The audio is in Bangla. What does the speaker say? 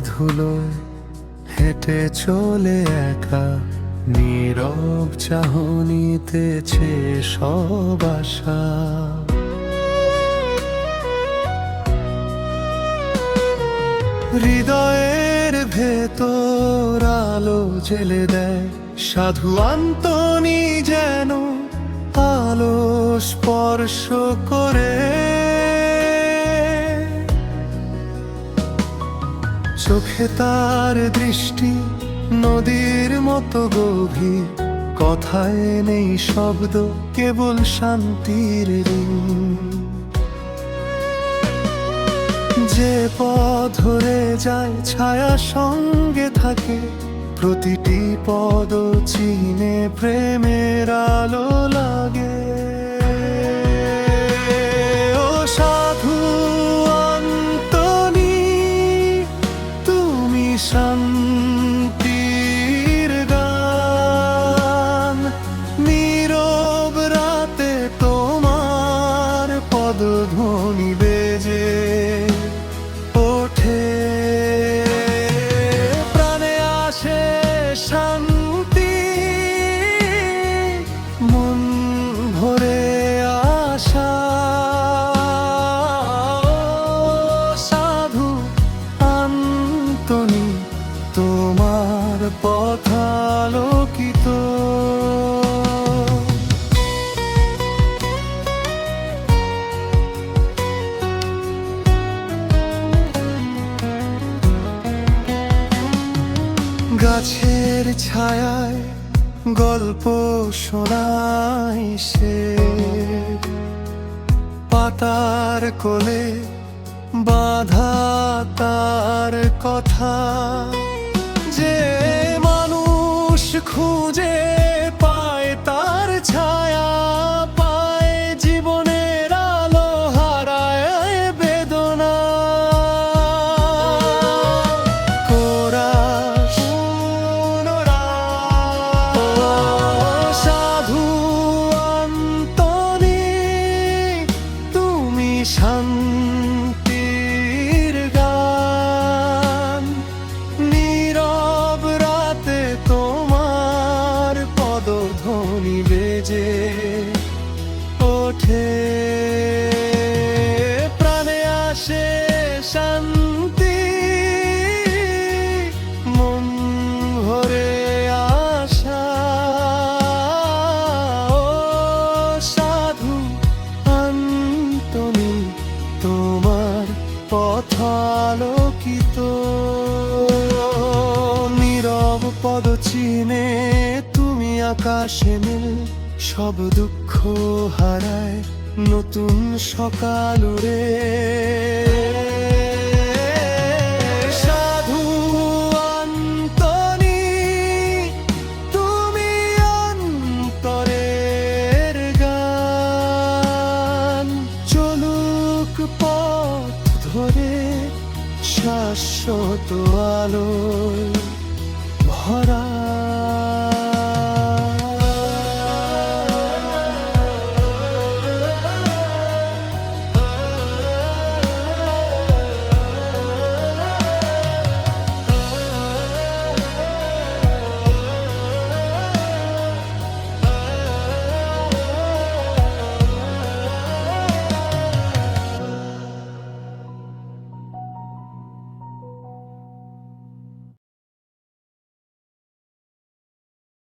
ধুলোয় হেঁটে চলে একা, নীরব চাহনিতেছে সব আশা। হৃদয়ের ভেতর আলো জেলে দেয় সাধু আন্তনি, যেন আলো স্পর্শ করে। চোখে তার দৃষ্টি নদীর মতো গভীর, কথায় নেই শব্দ, কেবল শান্তির ঋণ। যে পথ ধরে যায় ছায়া সঙ্গে থাকে, প্রতিটি পদ চিনে প্রেমের আলো লাগে। ও সাধু আন্তনি, তুমি শান্তির গান। নীরব রাতে তোমার পদধ্বনি বেজে ওঠে, প্রাণে আসে শান্তি, মন ভরে আশা। সাধু আন্তনি, তোমার পথ আলোকিত। গাছের ছায়ায় গল্প শোনায় সে, পাতার কোলে বাঁধা তার কথা। যে মানুষ খুঁজে পায় তার ছায়া, পায় জীবনের আলো, হারায় বেদনা। সাধু আন্তনি, তুমি শান্তির গান। নীরব রাতে তোমার পদধ্বনি বেজে ওঠে, প্রাণে আসে শান্তি, মন ভরে আশা। ও সাধু আন্তনি, তোমার পথ আলোকিত। নীরব পদ চিনে তুমি আকাশে নীল, সব দুঃখ হারায় নতুন সকাল উড়ে। সাধু আন্তনি, তুমি অন্তরের গান। চলুক পথ ধরে শাশ্বত আলোয়,